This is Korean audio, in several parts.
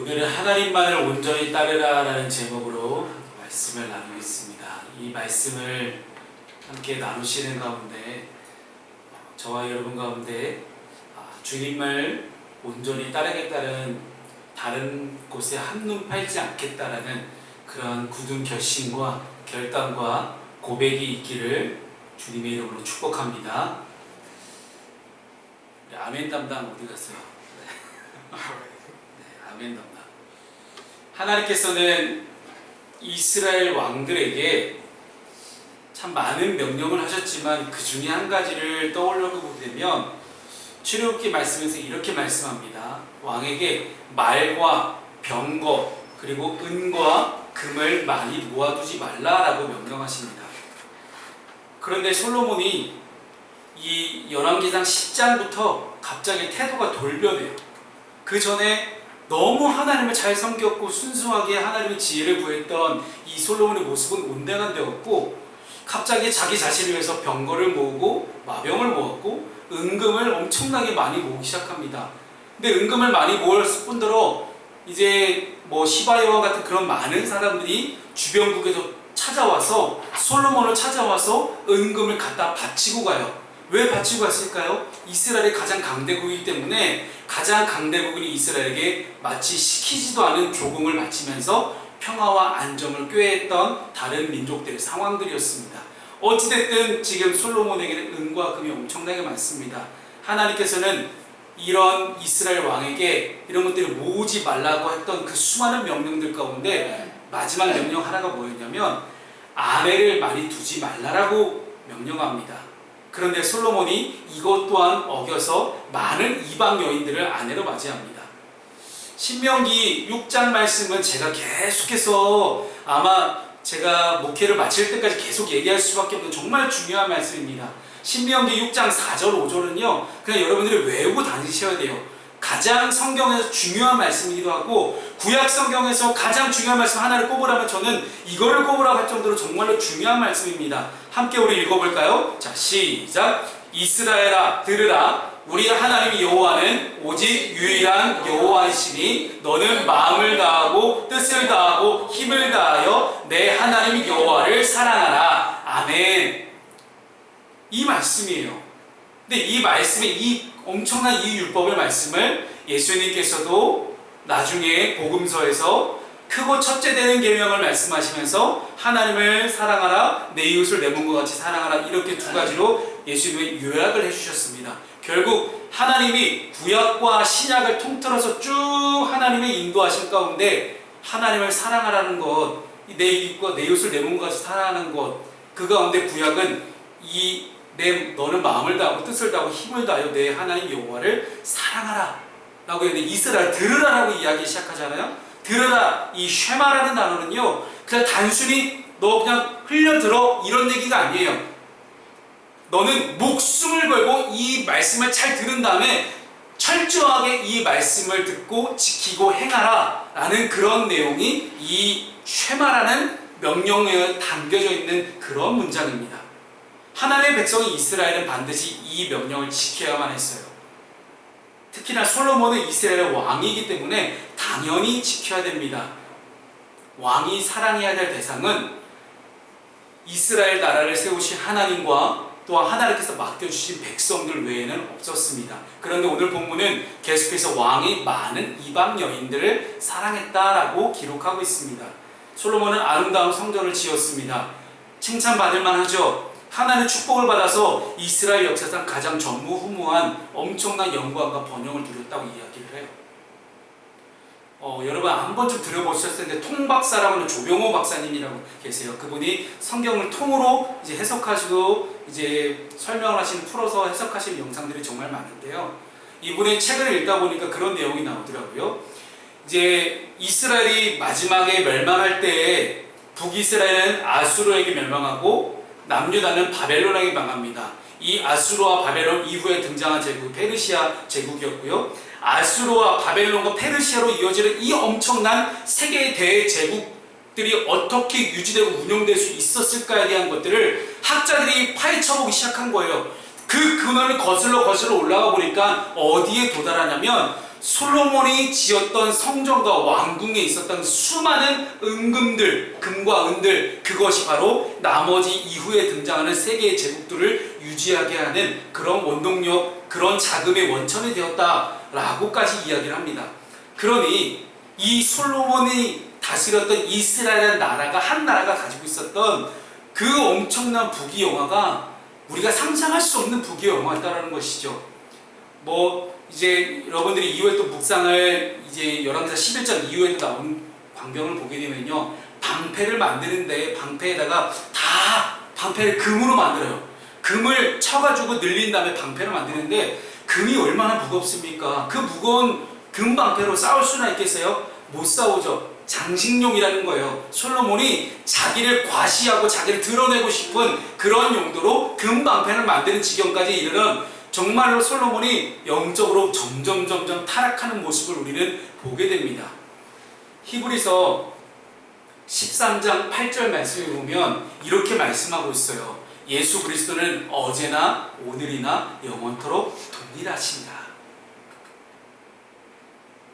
오늘은 하나님만을 온전히 따르라라는 제목으로 말씀을 나누고 있습니다. 이 말씀을 함께 나누시는 가운데 저와 여러분 가운데 주님을 온전히 따르겠다는 다른 곳에 한눈 팔지 않겠다라는 그런 굳은 결심과 결단과 고백이 있기를 주님의 이름으로 축복합니다. 아멘 담당 어디 갔어요? 아멘 담당. 하나님께서는 이스라엘 왕들에게 참 많은 명령을 하셨지만 그 중에 한 가지를 떠올려 보게 되면 출애굽기 말씀에서 이렇게 말씀합니다. 왕에게 말과 병거 그리고 은과 금을 많이 모아두지 말라라고 명령하십니다. 그런데 솔로몬이 이 열왕기상 10장부터 갑자기 태도가 돌변해요. 그 전에 너무 하나님을 잘 섬겼고 순수하게 하나님의 지혜를 구했던 이 솔로몬의 모습은 온데간데없고 갑자기 자기 자신을 위해서 병거를 모으고 마병을 모았고 은금을 엄청나게 많이 모으기 시작합니다. 근데 은금을 많이 모았을 뿐더러 이제 시바여왕 같은 그런 많은 사람들이 주변국에서 찾아와서 솔로몬을 찾아와서 은금을 갖다 바치고 가요. 왜 바치고 갔을까요? 이스라엘의 가장 강대국이기 때문에 가장 강대국인 이스라엘에게 마치 시키지도 않은 조공을 바치면서 평화와 안정을 꾀했던 다른 민족들의 상황들이었습니다. 어찌됐든 지금 솔로몬에게는 은과 금이 엄청나게 많습니다. 하나님께서는 이런 이스라엘 왕에게 이런 것들을 모으지 말라고 했던 그 수많은 명령들 가운데 마지막 명령 하나가 뭐였냐면 아내를 많이 두지 말라라고 명령합니다. 그런데 솔로몬이 이것 또한 어겨서 많은 이방 여인들을 아내로 맞이합니다. 신명기 6장 말씀은 제가 계속해서 아마 제가 목회를 마칠 때까지 계속 얘기할 수밖에 없는 정말 중요한 말씀입니다. 신명기 6장 4절 5절은요 그냥 여러분들이 외우고 다니셔야 돼요. 가장 성경에서 중요한 말씀이기도 하고 구약 성경에서 가장 중요한 말씀 하나를 꼽으라면 저는 이거를 꼽으라고 할 정도로 정말로 중요한 말씀입니다. 함께 우리 읽어볼까요? 자, 시작! 이스라엘아 들으라. 우리 하나님 여호와는 오직 유일한 여호와이시니 너는 마음을 다하고 뜻을 다하고 힘을 다하여 내 하나님 여호와를 사랑하라. 아멘. 이 말씀이에요. 근데 이 말씀의 이 엄청난 이 율법의 말씀을 예수님께서도 나중에 복음서에서 크고 첫째 되는 계명을 말씀하시면서 하나님을 사랑하라 내 이웃을 내 몸과 같이 사랑하라 이렇게 두 가지로 예수님의 요약을 해주셨습니다. 결국 하나님이 구약과 신약을 통틀어서 쭉 하나님의 인도하신 가운데 하나님을 사랑하라는 것, 내 이웃과 내 이웃을 내 몸과 같이 사랑하는 것, 그 가운데 구약은 너는 마음을 다하고 뜻을 다하고 힘을 다하여 내 하나님 여호와를 사랑하라 라고 했는데 이스라엘 들으라라고 이야기 시작하잖아요. 들으라, 이 쉐마라는 단어는요 그냥 단순히 너 그냥 흘려들어 이런 얘기가 아니에요. 너는 목숨을 걸고 이 말씀을 잘 들은 다음에 철저하게 이 말씀을 듣고 지키고 행하라 라는 그런 내용이 이 쉐마라는 명령에 담겨져 있는 그런 문장입니다. 하나님의 백성이 이스라엘은 반드시 이 명령을 지켜야만 했어요. 특히나 솔로몬은 이스라엘의 왕이기 때문에 당연히 지켜야 됩니다. 왕이 사랑해야 될 대상은 이스라엘 나라를 세우신 하나님과 또한 하나님께서 맡겨주신 백성들 외에는 없었습니다. 그런데 오늘 본문은 계속해서 왕이 많은 이방 여인들을 사랑했다라고 기록하고 있습니다. 솔로몬은 아름다운 성전을 지었습니다. 칭찬받을 만하죠. 하나님의 축복을 받아서 이스라엘 역사상 가장 전무후무한 엄청난 영광과 번영을 누렸다고 이야기를 해요. 여러분 한 번쯤 들어보셨을 텐데 통박사라고 하는 조병호 박사님이라고 계세요. 그분이 성경을 통으로 이제 해석하시고 이제 설명을 하시는 풀어서 해석하시는 영상들이 정말 많은데요. 이분의 책을 읽다 보니까 그런 내용이 나오더라고요. 이제 이스라엘이 마지막에 멸망할 때 북이스라엘은 아수르에게 멸망하고 남유다는 바벨론에게 망합니다. 이 아수르와 바벨론 이후에 등장한 제국 페르시아 제국이었고요. 아수르와 바벨론과 페르시아로 이어지는 이 엄청난 세계의 대제국들이 어떻게 유지되고 운영될 수 있었을까에 대한 것들을 학자들이 파헤쳐보기 시작한 거예요. 그 근원을 거슬러 올라가 보니까 어디에 도달하냐면 솔로몬이 지었던 성전과 왕궁에 있었던 수많은 은금들, 금과 은들, 그것이 바로 나머지 이후에 등장하는 세계의 제국들을 유지하게 하는 그런 원동력, 그런 자금의 원천이 되었다라고까지 이야기를 합니다. 그러니 이 솔로몬이 다스렸던 이스라엘이라는 나라가, 한 나라가 가지고 있었던 그 엄청난 부귀영화가 우리가 상상할 수 없는 부귀영화였다는 것이죠. 이제 여러분들이 이후에 또 묵상을 이제 열왕기사 11장 이후에도 나온 광경을 보게 되면요, 방패를 만드는데 방패에다가 다 방패를 금으로 만들어요. 금을 쳐가지고 늘린 다음에 방패를 만드는데 금이 얼마나 무겁습니까? 그 무거운 금 방패로 싸울 수나 있겠어요? 못 싸우죠. 장식용이라는 거예요. 솔로몬이 자기를 과시하고 자기를 드러내고 싶은 그런 용도로 금 방패를 만드는 지경까지 이르는, 정말로 솔로몬이 영적으로 점점 타락하는 모습을 우리는 보게 됩니다. 히브리서 13장 8절 말씀에 보면 이렇게 말씀하고 있어요. 예수 그리스도는 어제나 오늘이나 영원토록 동일하십니다.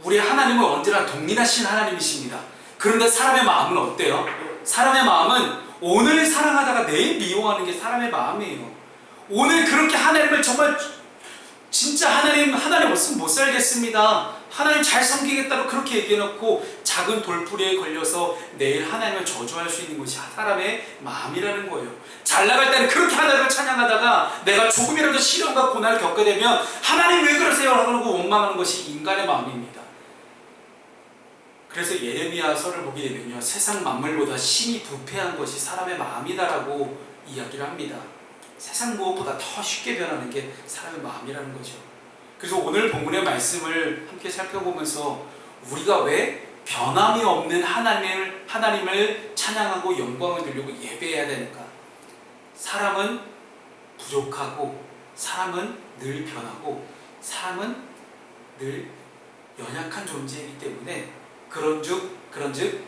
우리 하나님은 언제나 동일하신 하나님이십니다. 그런데 사람의 마음은 어때요? 사람의 마음은 오늘 사랑하다가 내일 미워하는 게 사람의 마음이에요. 오늘 그렇게 하나님을 정말 진짜 하나님 없으면 못 살겠습니다, 하나님 잘 섬기겠다고 그렇게 얘기해놓고 작은 돌부리에 걸려서 내일 하나님을 저주할 수 있는 것이 사람의 마음이라는 거예요. 잘 나갈 때는 그렇게 하나님을 찬양하다가 내가 조금이라도 시련과 고난을 겪게 되면 하나님 왜 그러세요? 라고 원망하는 것이 인간의 마음입니다. 그래서 예레미야서를 보게 되면요, 세상 만물보다 심히 부패한 것이 사람의 마음이다라고 이야기를 합니다. 세상 무엇보다 더 쉽게 변하는 게 사람의 마음이라는 거죠. 그래서 오늘 본문의 말씀을 함께 살펴보면서 우리가 왜 변함이 없는 하나님을 찬양하고 영광을 드리고 예배해야 되는가? 사람은 부족하고 사람은 늘 변하고 사람은 늘 연약한 존재이기 때문에 그런즉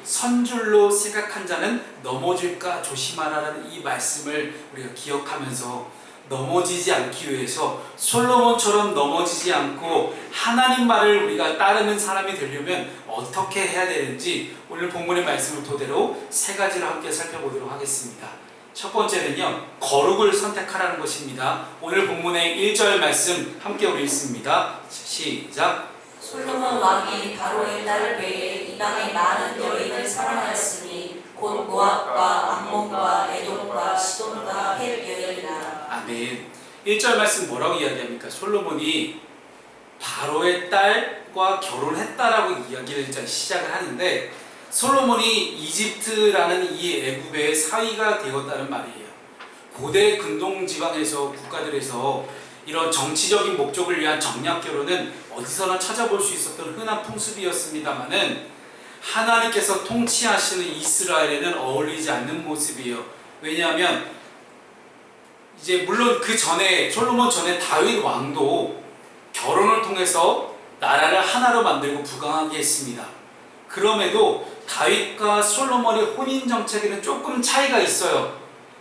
선줄로 생각한 자는 넘어질까 조심하라는 이 말씀을 우리가 기억하면서 넘어지지 않기 위해서 솔로몬처럼 넘어지지 않고 하나님 말을 우리가 따르는 사람이 되려면 어떻게 해야 되는지 오늘 본문의 말씀을 토대로 세 가지를 함께 살펴보도록 하겠습니다. 첫 번째는요, 거룩을 선택하라는 것입니다. 오늘 본문의 1절 말씀 함께 우리 읽습니다. 시작. 솔로몬 왕이 바로의 딸을 배에 이방의 많은 여인을 사랑하였으니 곧 모압과 암몬과 에돔과 시돈과 헷 여인이라. 아멘. 1절 말씀 뭐라고 이야기합니까? 솔로몬이 바로의 딸과 결혼했다라고 이야기를 이제 시작을 하는데, 솔로몬이 이집트라는 이 애굽의 사위가 되었다는 말이에요. 고대 근동 지방에서 국가들에서 이런 정치적인 목적을 위한 정략 결혼은 어디서나 찾아볼 수 있었던 흔한 풍습이었습니다만은 하나님께서 통치하시는 이스라엘에는 어울리지 않는 모습이에요. 왜냐하면 이제 물론 그 전에 솔로몬 전에 다윗 왕도 결혼을 통해서 나라를 하나로 만들고 부강하게 했습니다. 그럼에도 다윗과 솔로몬의 혼인 정책에는 조금 차이가 있어요.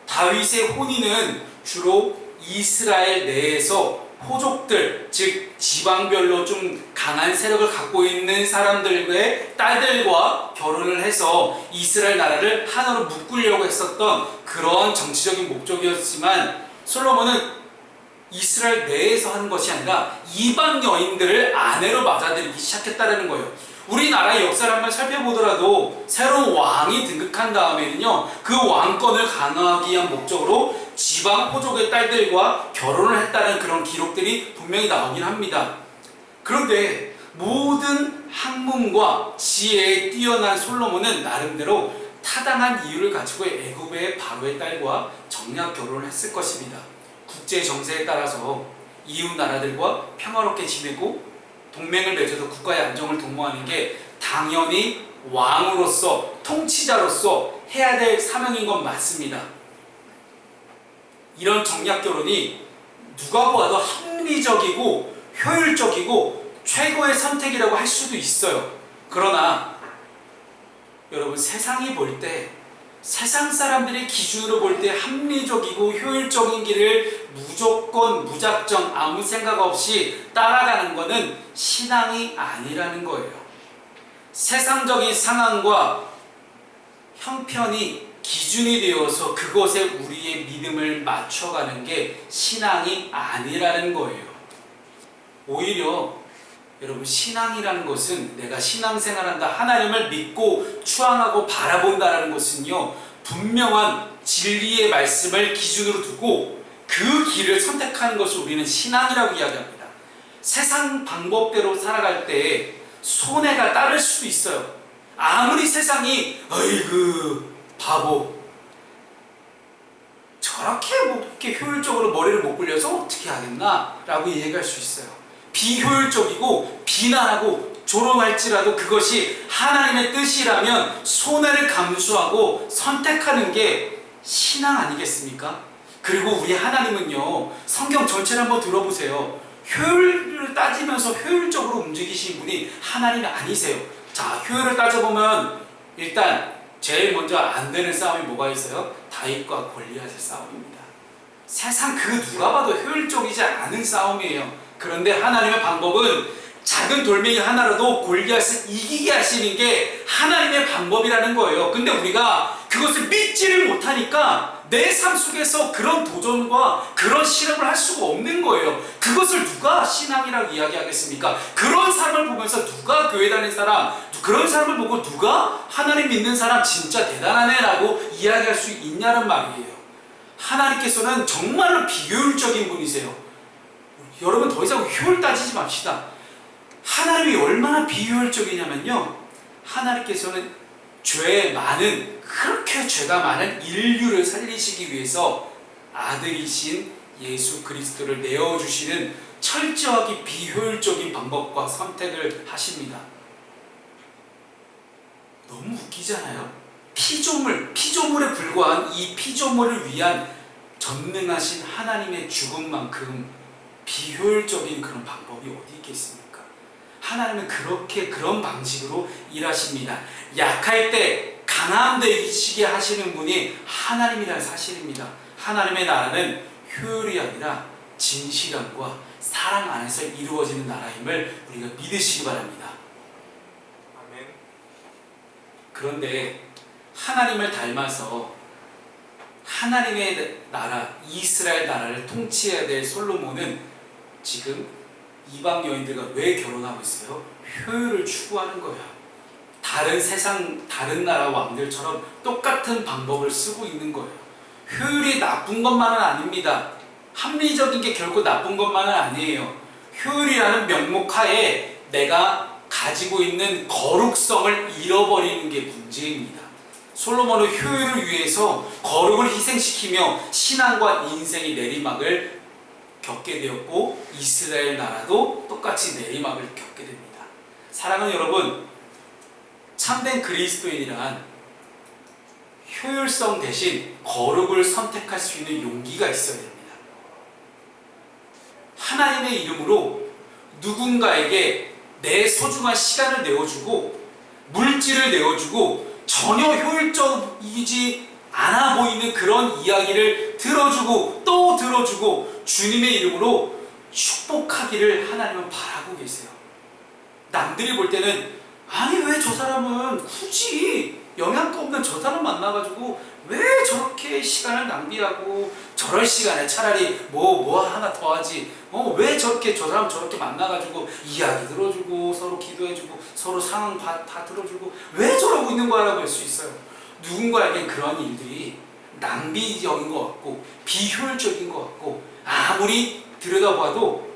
다윗의 혼인은 주로 이스라엘 내에서 호족들, 즉 지방별로 좀 강한 세력을 갖고 있는 사람들의 딸들과 결혼을 해서 이스라엘 나라를 하나로 묶으려고 했었던 그런 정치적인 목적이었지만, 솔로몬은 이스라엘 내에서 하는 것이 아니라 이방 여인들을 아내로 맞아들이기 시작했다는 거예요. 우리나라의 역사를 한번 살펴보더라도 새로운 왕이 등극한 다음에는요, 그 왕권을 강화하기 위한 목적으로 지방 호족의 딸들과 결혼을 했다는 그런 기록들이 분명히 나오긴 합니다. 그런데 모든 학문과 지혜에 뛰어난 솔로몬은 나름대로 타당한 이유를 가지고 애굽의 바로의 딸과 정략 결혼을 했을 것입니다. 국제 정세에 따라서 이웃 나라들과 평화롭게 지내고 동맹을 맺어서 국가의 안정을 도모하는 게 당연히 왕으로서, 통치자로서 해야 될 사명인 건 맞습니다. 이런 정략 결혼이 누가 보아도 합리적이고 효율적이고 최고의 선택이라고 할 수도 있어요. 그러나 여러분, 세상이 볼 때 세상 사람들의 기준으로 볼 때 합리적이고 효율적인 길을 무조건 무작정 아무 생각 없이 따라가는 것은 신앙이 아니라는 거예요. 세상적인 상황과 형편이 기준이 되어서 그것에 우리의 믿음을 맞춰가는 게 신앙이 아니라는 거예요. 오히려 여러분, 신앙이라는 것은 내가 신앙생활한다, 하나님을 믿고 추앙하고 바라본다라는 것은요, 분명한 진리의 말씀을 기준으로 두고 그 길을 선택하는 것을 우리는 신앙이라고 이야기합니다. 세상 방법대로 살아갈 때 손해가 따를 수도 있어요. 아무리 세상이 어이구 바보, 저렇게 뭐 이렇게 효율적으로 머리를 못 굴려서 어떻게 하겠나 라고 얘기할 수 있어요. 비효율적이고 비난하고 조롱할지라도 그것이 하나님의 뜻이라면 손해를 감수하고 선택하는 게 신앙 아니겠습니까? 그리고 우리 하나님은요, 성경 전체를 한번 들어보세요. 효율을 따지면서 효율적으로 움직이신 분이 하나님이 아니세요. 자, 효율을 따져보면 일단 제일 먼저 안 되는 싸움이 뭐가 있어요? 다윗과 골리앗의 싸움입니다. 세상 그 누가 봐도 효율적이지 않은 싸움이에요. 그런데 하나님의 방법은 작은 돌멩이 하나라도 골리앗을 이기게 하시는 게 하나님의 방법이라는 거예요. 근데 우리가 그것을 믿지를 못하니까 내 삶 속에서 그런 도전과 그런 실험을 할 수가 없는 거예요. 그것을 누가 신앙이라고 이야기하겠습니까? 그런 사람을 보면서 누가 교회 다니는 사람, 그런 사람을 보고 누가 하나님 믿는 사람 진짜 대단하네 라고 이야기할 수 있냐는 말이에요. 하나님께서는 정말로 비효율적인 분이세요. 여러분, 더 이상 효율 따지지 맙시다. 하나님이 얼마나 비효율적이냐면요, 하나님께서는 그렇게 죄가 많은 인류를 살리시기 위해서 아들이신 예수 그리스도를 내어주시는 철저하게 비효율적인 방법과 선택을 하십니다. 너무 웃기잖아요. 피조물에 불과한 이 피조물을 위한 전능하신 하나님의 죽음만큼 비효율적인 그런 방법이 어디 있겠습니까? 하나님은 그런 방식으로 일하십니다. 약할 때 강함 되시게 하시는 분이 하나님이라는 사실입니다. 하나님의 나라는 효율이 아니라 진실함과 사랑 안에서 이루어지는 나라임을 우리가 믿으시기 바랍니다. 아멘. 그런데 하나님을 닮아서 하나님의 나라, 이스라엘 나라를 통치해야 될 솔로몬은 지금 이방 여인들과 왜 결혼하고 있어요? 효율을 추구하는 거예요. 다른 나라 왕들처럼 똑같은 방법을 쓰고 있는 거예요. 효율이 나쁜 것만은 아닙니다. 합리적인 게 결코 나쁜 것만은 아니에요. 효율이라는 명목하에 내가 가지고 있는 거룩성을 잃어버리는 게 문제입니다. 솔로몬은 효율을 위해서 거룩을 희생시키며 신앙과 인생의 내리막을 겪게 되었고, 이스라엘 나라도 똑같이 내리막을 겪게 됩니다. 사랑하는 여러분, 참된 그리스도인이란 효율성 대신 거룩을 선택할 수 있는 용기가 있어야 됩니다. 하나님의 이름으로 누군가에게 내 소중한 시간을 내어주고 물질을 내어주고 전혀 효율적이지 않아 보이는 그런 이야기를 들어주고 또 들어주고 주님의 이름으로 축복하기를 하나님은 바라고 계세요. 남들이 볼 때는 아니 왜 저 사람은 굳이 영양가 없는 저 사람 만나가지고 왜 저렇게 시간을 낭비하고 저럴 시간에 차라리 뭐 하나 더 하지, 왜 저렇게 저 사람 저렇게 만나가지고 이야기 들어주고 서로 기도해주고 서로 상황 다 들어주고 왜 저러고 있는 거야 라고 할 수 있어요. 누군가에겐 그런 일들이 낭비적인 것 같고 비효율적인 것 같고 아무리 들여다봐도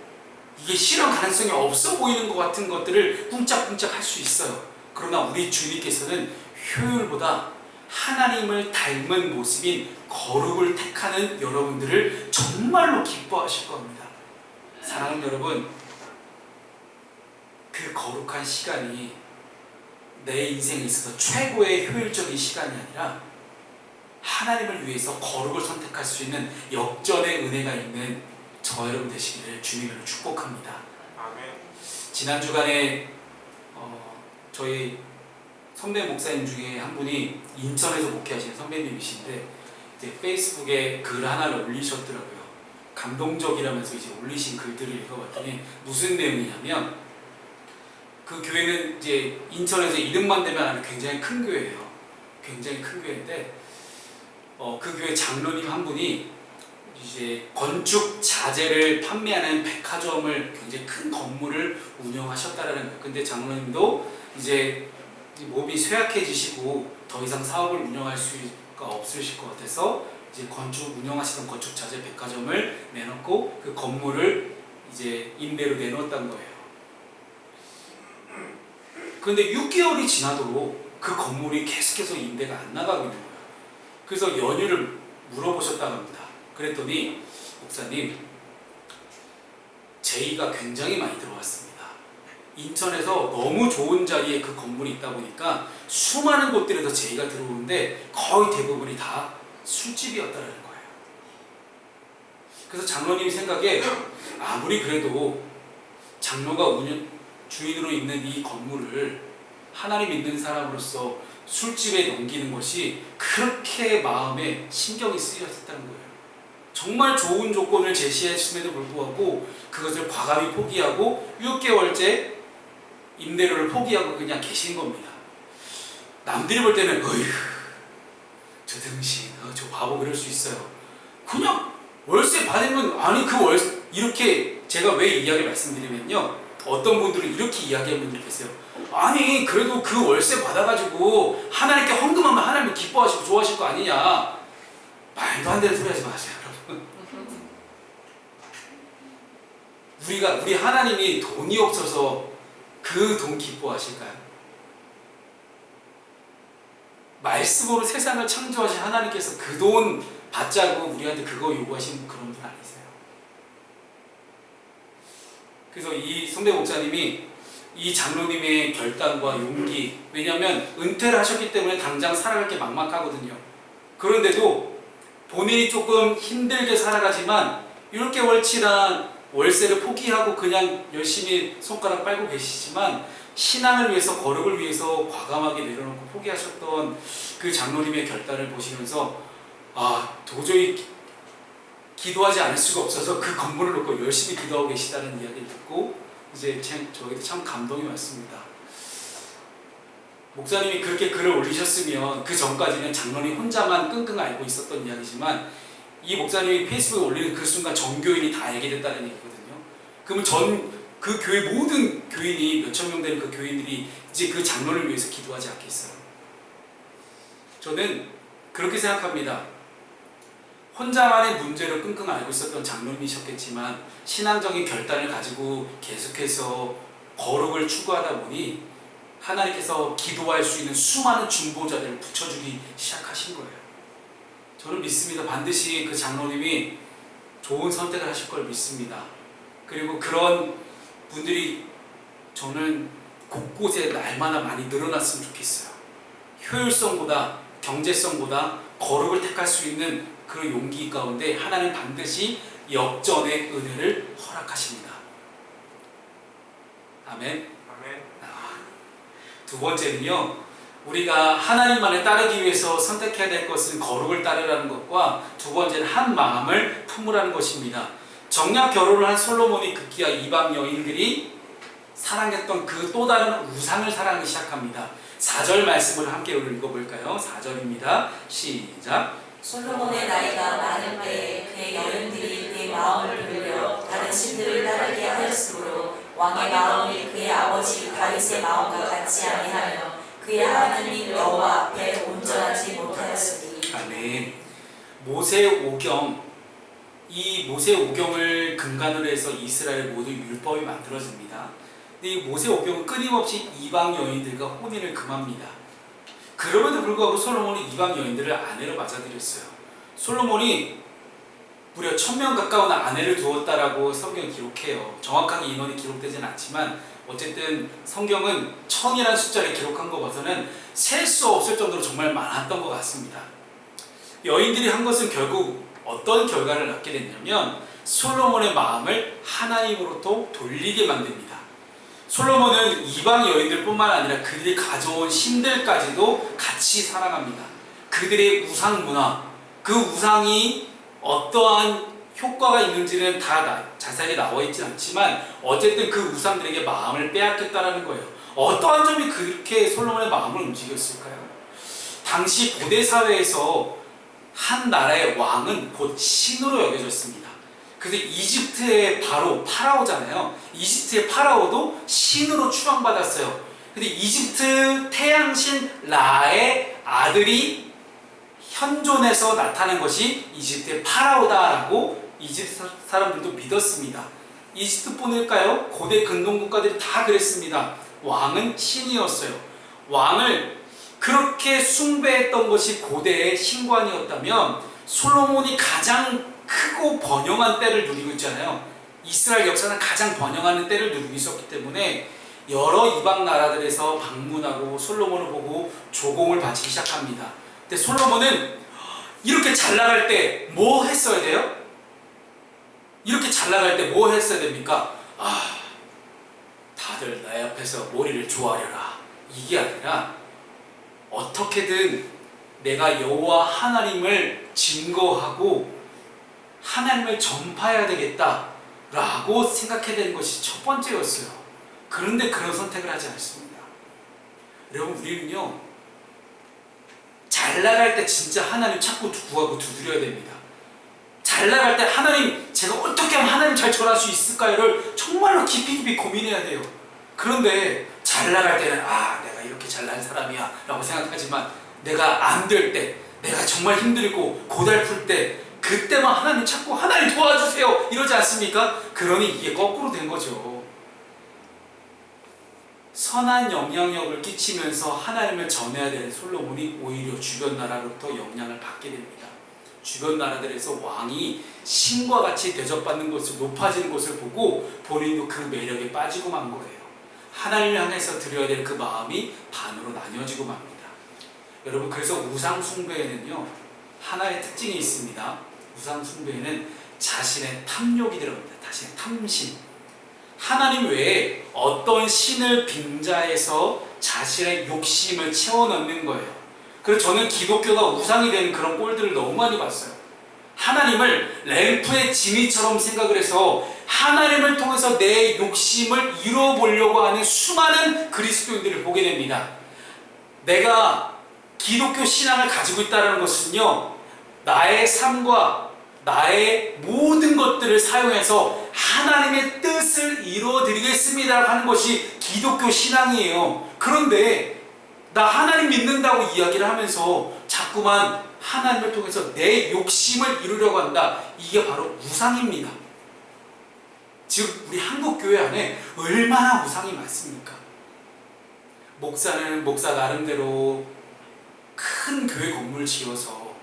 이게 실현 가능성이 없어 보이는 것 같은 것들을 꿍짝꿍짝 할 수 있어요. 그러나 우리 주님께서는 효율보다 하나님을 닮은 모습인 거룩을 택하는 여러분들을 정말로 기뻐하실 겁니다. 사랑하는 여러분, 그 거룩한 시간이 내 인생에 있어서 최고의 효율적인 시간이 아니라 하나님을 위해서 거룩을 선택할 수 있는 역전의 은혜가 있는 저 여러분 되시기를 주님으로 축복합니다. 아멘. 지난 주간에 저희 선배 목사님 중에 한 분이 인천에서 목회하시는 선배님이신데 이제 페이스북에 글 하나를 올리셨더라고요. 감동적이라면서 이제 올리신 글들을 읽어봤더니 무슨 내용이냐면 그 교회는 이제 인천에서 이름만 대면 아는 굉장히 큰 교회예요. 굉장히 큰 교회인데 그 교회 장로님 한 분이 이제 건축 자재를 판매하는 백화점을 굉장히 큰 건물을 운영하셨다라는 거예요. 근데 장로님도 이제 몸이 쇠약해지시고 더 이상 사업을 운영할 수가 없으실 것 같아서 이제 운영하시던 건축 자재 백화점을 내놓고 그 건물을 이제 임대로 내놓았던 거예요. 그런데 6개월이 지나도록 그 건물이 계속해서 임대가 안 나가고 있는 거예요. 그래서 연유를 물어보셨다고 합니다. 그랬더니 목사님, 제의가 굉장히 많이 들어왔습니다. 인천에서 너무 좋은 자리에 그 건물이 있다 보니까 수많은 곳들에서 제의가 들어오는데 거의 대부분이 다 술집이었다는 거예요. 그래서 장로님 생각에 아무리 그래도 장로가 주인으로 있는 이 건물을 하나님 믿는 사람으로서 술집에 넘기는 것이 그렇게 마음에 신경이 쓰였다는 거예요. 정말 좋은 조건을 제시했음에도 불구하고 그것을 과감히 포기하고 6개월째 임대료를 포기하고 그냥 계신 겁니다. 남들이 볼 때는 어휴 저 등신 저 바보 그럴 수 있어요. 그냥 월세 받으면 아니 그 월세 이렇게 제가 왜 이야기 말씀드리면요, 어떤 분들은 이렇게 이야기하는 분들이 계세요. 아니 그래도 그 월세 받아가지고 하나님께 헌금하면 하나님 기뻐하시고 좋아하실 거 아니냐. 말도 안 되는 소리 하지 마세요 여러분. 우리 하나님이 돈이 없어서 그 돈 기뻐하실까요? 말씀으로 세상을 창조하신 하나님께서 그 돈 받자고 우리한테 그거 요구하신 그런 분 아니세요? 그래서 이 선배 목사님이 이 장로님의 결단과 용기, 왜냐하면 은퇴를 하셨기 때문에 당장 살아갈 게 막막하거든요. 그런데도 본인이 조금 힘들게 살아가지만 6개월치란 월세를 포기하고 그냥 열심히 손가락 빨고 계시지만 신앙을 위해서, 거룩을 위해서 과감하게 내려놓고 포기하셨던 그 장로님의 결단을 보시면서 도저히 기도하지 않을 수가 없어서 그 건물을 놓고 열심히 기도하고 계시다는 이야기를 듣고 이제 저에게 참 감동이 왔습니다. 목사님이 그렇게 글을 올리셨으면 그 전까지는 장로님 혼자만 끙끙 앓고 있었던 이야기지만 이 목사님이 페이스북에 올리는 그 순간 전 교인이 다 알게 됐다는 얘기거든요. 그러면 그 교회 모든 교인이 몇천 명 되는 그 교인들이 이제 그 장로를 위해서 기도하지 않겠어요? 저는 그렇게 생각합니다. 혼자만의 문제로 끙끙 앓고 있었던 장로님이셨겠지만 신앙적인 결단을 가지고 계속해서 거룩을 추구하다 보니 하나님께서 기도할 수 있는 수많은 중보자들을 붙여주기 시작하신 거예요. 저는 믿습니다. 반드시 그 장로님이 좋은 선택을 하실 걸 믿습니다. 그리고 그런 분들이 저는 곳곳에 날마다 많이 늘어났으면 좋겠어요. 효율성보다 경제성보다 거룩을 택할 수 있는 그 용기 가운데 하나님 반드시 역전의 은혜를 허락하십니다. 아멘. 아멘. 두 번째는요, 우리가 하나님만을 따르기 위해서 선택해야 될 것은 거룩을 따르라는 것과 두 번째는 한 마음을 품으라는 것입니다. 정략 결혼을 한 솔로몬이 급기야 이방 여인들이 사랑했던 그 또 다른 우상을 사랑하기 시작합니다. 4절 말씀을 함께 읽어볼까요? 4절입니다. 시작. 솔로몬의 나이가 많을 때에 그의 여인들이 그의 마음을 돌려 다른 신들을 따르게 하였으므로 왕의 마음이 그의 아버지 다윗의 마음과 같지 아니하며 그의 하나님 여호와 앞에 온전하지 못하였으니. 아멘. 모세오경, 이 모세오경을 근간으로 해서 이스라엘 모든 율법이 만들어집니다. 근데 이 모세오경은 끊임없이 이방 여인들과 혼인을 금합니다. 그럼에도 불구하고 솔로몬이 이방 여인들을 아내로 맞아들였어요. 솔로몬이 무려 1000명 가까운 아내를 두었다라고 성경이 기록해요. 정확하게 인원이 기록되지는 않지만 어쨌든 성경은 1000이라는 숫자를 기록한 거 봐서는 셀 수 없을 정도로 정말 많았던 것 같습니다. 여인들이 한 것은 결국 어떤 결과를 낳게 됐냐면 솔로몬의 마음을 하나님으로부터 돌리게 만듭니다. 솔로몬은 이방 여인들뿐만 아니라 그들이 가져온 신들까지도 같이 사랑합니다. 그들의 우상 문화, 그 우상이 어떠한 효과가 있는지는 다 자세하게 나와 있진 않지만 어쨌든 그 우상들에게 마음을 빼앗겼다는 거예요. 어떠한 점이 그렇게 솔로몬의 마음을 움직였을까요? 당시 고대 사회에서 한 나라의 왕은 곧 신으로 여겨졌습니다. 그래서 이집트의 파라오잖아요. 이집트의 파라오도 신으로 추앙받았어요. 근데 이집트 태양신 라의 아들이 현존해서 나타난 것이 이집트의 파라오다라고 이집트 사람들도 믿었습니다. 이집트뿐일까요? 고대 근동 국가들이 다 그랬습니다. 왕은 신이었어요. 왕을 그렇게 숭배했던 것이 고대의 신관이었다면 솔로몬이 가장 크고 번영한 때를 누리고 있잖아요. 이스라엘 역사는 가장 번영하는 때를 누리고 있었기 때문에 여러 이방 나라들에서 방문하고 솔로몬을 보고 조공을 바치기 시작합니다. 근데 솔로몬은 이렇게 잘 나갈 때 뭐 했어야 돼요? 이렇게 잘 나갈 때 뭐 했어야 됩니까? 다들 내 앞에서 머리를 조아려라. 이게 아니라 어떻게든 내가 여호와 하나님을 증거하고 하나님을 전파해야 되겠다라고 생각해야 되는 것이 첫 번째였어요. 그런데 그런 선택을 하지 않습니다. 여러분, 우리는요, 잘 나갈 때 진짜 하나님 찾고 구하고 두드려야 됩니다. 잘 나갈 때 하나님, 제가 어떻게 하면 하나님 잘 전할 수 있을까요를 정말로 깊이 고민해야 돼요. 그런데 잘 나갈 때는 내가 이렇게 잘난 사람이야 라고 생각하지만 내가 안 될 때, 내가 정말 힘들고 고달플 때 그때만 하나님 찾고 하나님 도와주세요 이러지 않습니까? 그러니 이게 거꾸로 된 거죠. 선한 영향력을 끼치면서 하나님을 전해야 되는 솔로몬이 오히려 주변 나라로부터 영향을 받게 됩니다. 주변 나라들에서 왕이 신과 같이 대접받는 것을, 높아지는 것을 보고 본인도 그 매력에 빠지고 만 거예요. 하나님을 향해서 드려야 될 그 마음이 반으로 나뉘어지고 맙니다. 여러분, 그래서 우상 숭배에는요, 하나의 특징이 있습니다. 우상 숭배에는 자신의 탐욕이 들어갑니다. 자신의 탐심. 하나님 외에 어떤 신을 빙자해서 자신의 욕심을 채워넣는 거예요. 그래서 저는 기독교가 우상이 되는 그런 꼴들을 너무 많이 봤어요. 하나님을 램프의 지니처럼 생각을 해서 하나님을 통해서 내 욕심을 이루어보려고 하는 수많은 그리스도인들을 보게 됩니다. 내가 기독교 신앙을 가지고 있다는 것은요, 나의 삶과 나의 모든 것들을 사용해서 하나님의 뜻을 이루어드리겠습니다 하는 것이 기독교 신앙이에요. 그런데 나 하나님 믿는다고 이야기를 하면서 자꾸만 하나님을 통해서 내 욕심을 이루려고 한다. 이게 바로 우상입니다. 즉 우리 한국 교회 안에 얼마나 우상이 많습니까? 목사는 목사 나름대로 큰 교회 건물 지어서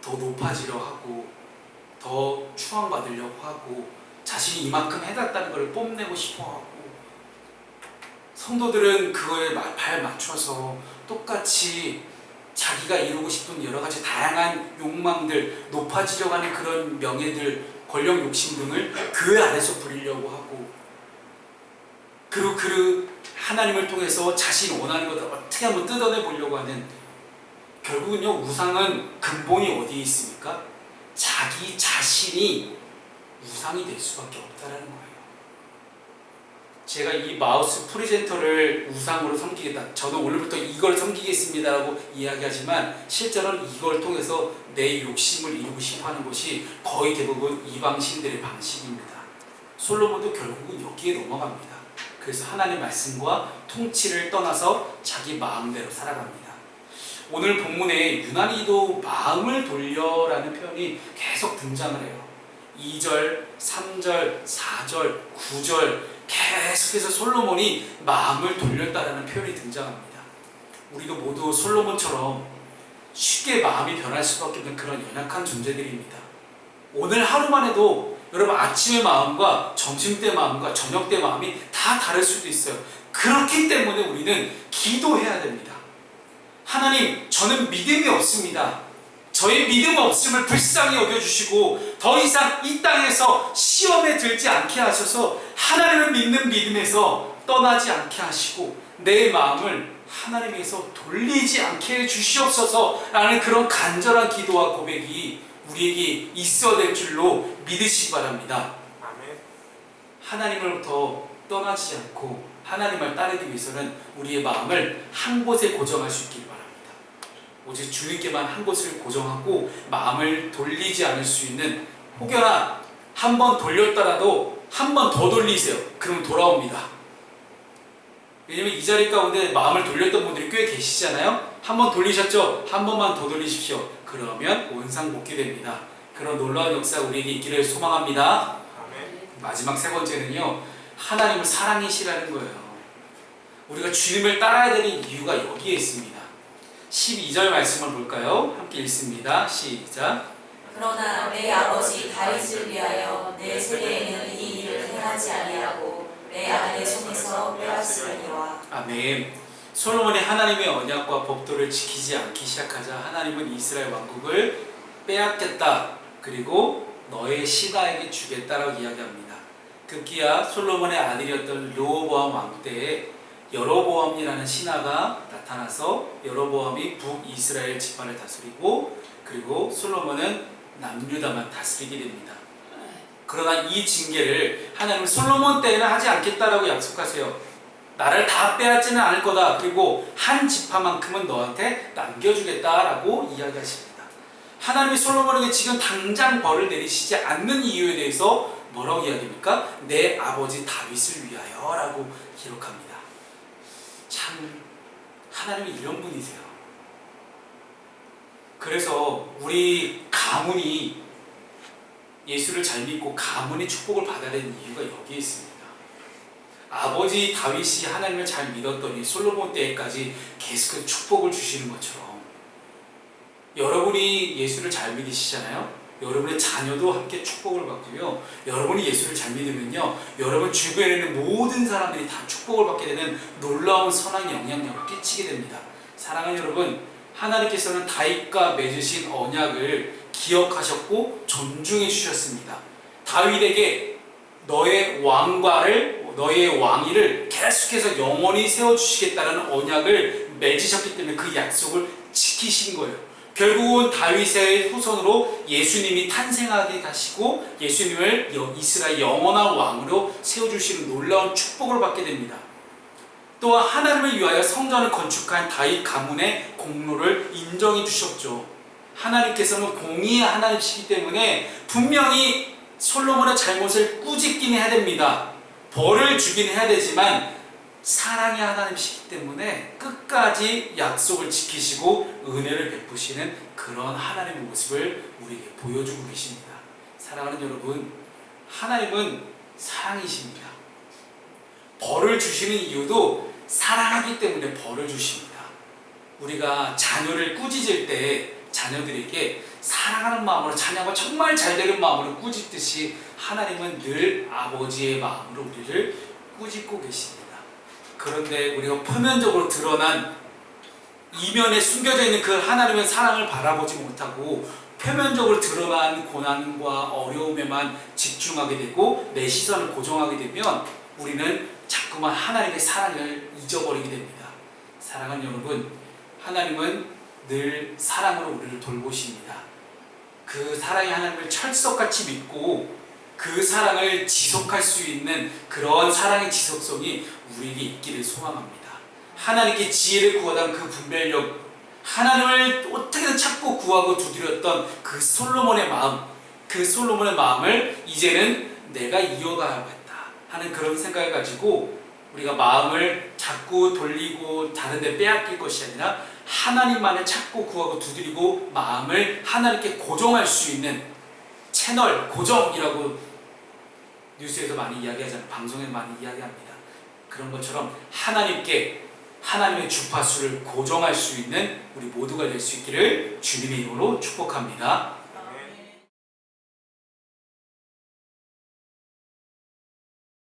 더 높아지려 하고 더 추앙받으려고 하고 자신이 이만큼 해놨다는 걸 뽐내고 싶어하고, 성도들은 그거에 발 맞춰서 똑같이 자기가 이루고 싶은 여러 가지 다양한 욕망들, 높아지려고 하는 그런 명예들, 권력 욕심 등을 교회 안에서 부리려고 하고, 그리고 그 하나님을 통해서 자신이 원하는 것을 어떻게 한번 뜯어내 보려고 하는, 결국은요, 우상은 근본이 어디에 있습니까? 자기 자신이 우상이 될 수밖에 없다는 거예요. 제가 이 마우스 프리젠터를 우상으로 섬기겠다, 저는 오늘부터 이걸 섬기겠습니다라고 이야기하지만 실제로는 이걸 통해서 내 욕심을 이루고 싶어하는 것이 거의 대부분 이방신들의 방식입니다. 솔로몬도 결국은 여기에 넘어갑니다. 그래서 하나님의 말씀과 통치를 떠나서 자기 마음대로 살아갑니다. 오늘 본문에 유난히도 마음을 돌려라는 표현이 계속 등장을 해요. 2절, 3절, 4절, 9절 계속해서 솔로몬이 마음을 돌렸다라는 표현이 등장합니다. 우리도 모두 솔로몬처럼 쉽게 마음이 변할 수밖에 없는 그런 연약한 존재들입니다. 오늘 하루만 해도 여러분 아침의 마음과 점심때 마음과 저녁때 마음이 다 다를 수도 있어요. 그렇기 때문에 우리는 기도해야 됩니다. 하나님, 저는 믿음이 없습니다. 저의 믿음 없음을 불쌍히 여겨주시고 더 이상 이 땅에서 시험에 들지 않게 하셔서 하나님을 믿는 믿음에서 떠나지 않게 하시고 내 마음을 하나님에서 돌리지 않게 해주시옵소서 라는 그런 간절한 기도와 고백이 우리에게 있어야 될 줄로 믿으시기 바랍니다. 아멘. 하나님으로부터 떠나지 않고 하나님을 따르기 위해서는 우리의 마음을 한 곳에 고정할 수 있길 바랍니다. 오직 주님께만 한 곳을 고정하고 마음을 돌리지 않을 수 있는, 혹여나 한 번 돌렸더라도 한 번 더 돌리세요. 그러면 돌아옵니다. 왜냐면 이 자리 가운데 마음을 돌렸던 분들이 꽤 계시잖아요. 한 번 돌리셨죠? 한 번만 더 돌리십시오. 그러면 원상복귀됩니다. 그런 놀라운 역사 우리에게 있기를 소망합니다. 아멘. 마지막 세 번째는요, 하나님을 사랑이시라는 거예요. 우리가 주님을 따라야 되는 이유가 여기에 있습니다. 12절 말씀을 볼까요? 함께 읽습니다. 시작. 그러나 내 아버지 다윗을 위하여 내 세대에는 이 일을 행하지 아니하고 내 아들의 손에서 빼앗으려니와. 아멘. 솔로몬이 하나님의 언약과 법도를 지키지 않기 시작하자 하나님은 이스라엘 왕국을 빼앗겠다, 그리고 너의 신하에게 주겠다라고 이야기합니다. 급기야 솔로몬의 아들이었던 르호보암 왕 때에 여로보암이라는 신하가 나타나서 여로보암이 북이스라엘 지파를 다스리고, 그리고 솔로몬은 남유다만 다스리게 됩니다. 그러나 이 징계를 하나님은 솔로몬 때에는 하지 않겠다라고 약속하세요. 나를 다 빼앗지는 않을 거다. 그리고 한 지파만큼은 너한테 남겨주겠다라고 이야기하십니다. 하나님이 솔로몬에게 지금 당장 벌을 내리시지 않는 이유에 대해서 뭐라고 이야기합니까? 내 아버지 다윗을 위하여 라고 기록합니다. 참 하나님이 이런 분이세요. 그래서 우리 가문이 예수를 잘 믿고 가문의 축복을 받아야 되는 이유가 여기에 있습니다. 아버지 다윗이 하나님을 잘 믿었더니 솔로몬 때까지 계속해서 축복을 주시는 것처럼 여러분이 예수를 잘 믿으시잖아요. 여러분의 자녀도 함께 축복을 받고요. 여러분이 예수를 잘 믿으면요, 여러분 주변에 있는 모든 사람들이 다 축복을 받게 되는 놀라운 선한 영향력을 끼치게 됩니다. 사랑하는 여러분, 하나님께서는 다윗과 맺으신 언약을 기억하셨고 존중해 주셨습니다. 다윗에게 너의 왕위를 계속해서 영원히 세워주시겠다는 언약을 맺으셨기 때문에 그 약속을 지키신 거예요. 결국은 다윗의 후손으로 예수님이 탄생하게 하시고 예수님을 이스라엘 영원한 왕으로 세워주시는 놀라운 축복을 받게 됩니다. 또한 하나님을 위하여 성전을 건축한 다윗 가문의 공로를 인정해 주셨죠. 하나님께서는 공의의 하나님이시기 때문에 분명히 솔로몬의 잘못을 꾸짖긴 해야 됩니다. 벌을 주긴 해야 되지만 사랑의 하나님이시기 때문에 끝까지 약속을 지키시고 은혜를 베푸시는 그런 하나님의 모습을 우리에게 보여주고 계십니다. 사랑하는 여러분, 하나님은 사랑이십니다. 벌을 주시는 이유도 사랑하기 때문에 벌을 주십니다. 우리가 자녀를 꾸짖을 때 자녀들에게 사랑하는 마음으로, 자녀가 정말 잘 되는 마음으로 꾸짖듯이 하나님은 늘 아버지의 마음으로 우리를 꾸짖고 계십니다. 그런데 우리가 표면적으로 드러난 이면에 숨겨져 있는 그 하나님의 사랑을 바라보지 못하고 표면적으로 드러난 고난과 어려움에만 집중하게 되고 내 시선을 고정하게 되면 우리는 자꾸만 하나님의 사랑을 잊어버리게 됩니다. 사랑하는 여러분, 하나님은 늘 사랑으로 우리를 돌보십니다. 그 사랑의 하나님을 철석같이 믿고 그 사랑을 지속할 수 있는 그런 사랑의 지속성이 우리에게 있기를 소망합니다. 하나님께 지혜를 구하던 그 분별력, 하나님을 어떻게든 찾고 구하고 두드렸던 그 솔로몬의 마음을 이제는 내가 이어가야겠다 하는 그런 생각을 가지고 우리가 마음을 자꾸 돌리고 다른 데 빼앗길 것이 아니라 하나님만을 찾고 구하고 두드리고 마음을 하나님께 고정할 수 있는 채널 고정이라고 뉴스에서 많이 이야기하잖아요. 방송에서 많이 이야기합니다. 그런 것처럼 하나님께 하나님의 주파수를 고정할 수 있는 우리 모두가 될 수 있기를 주님의 이름으로 축복합니다.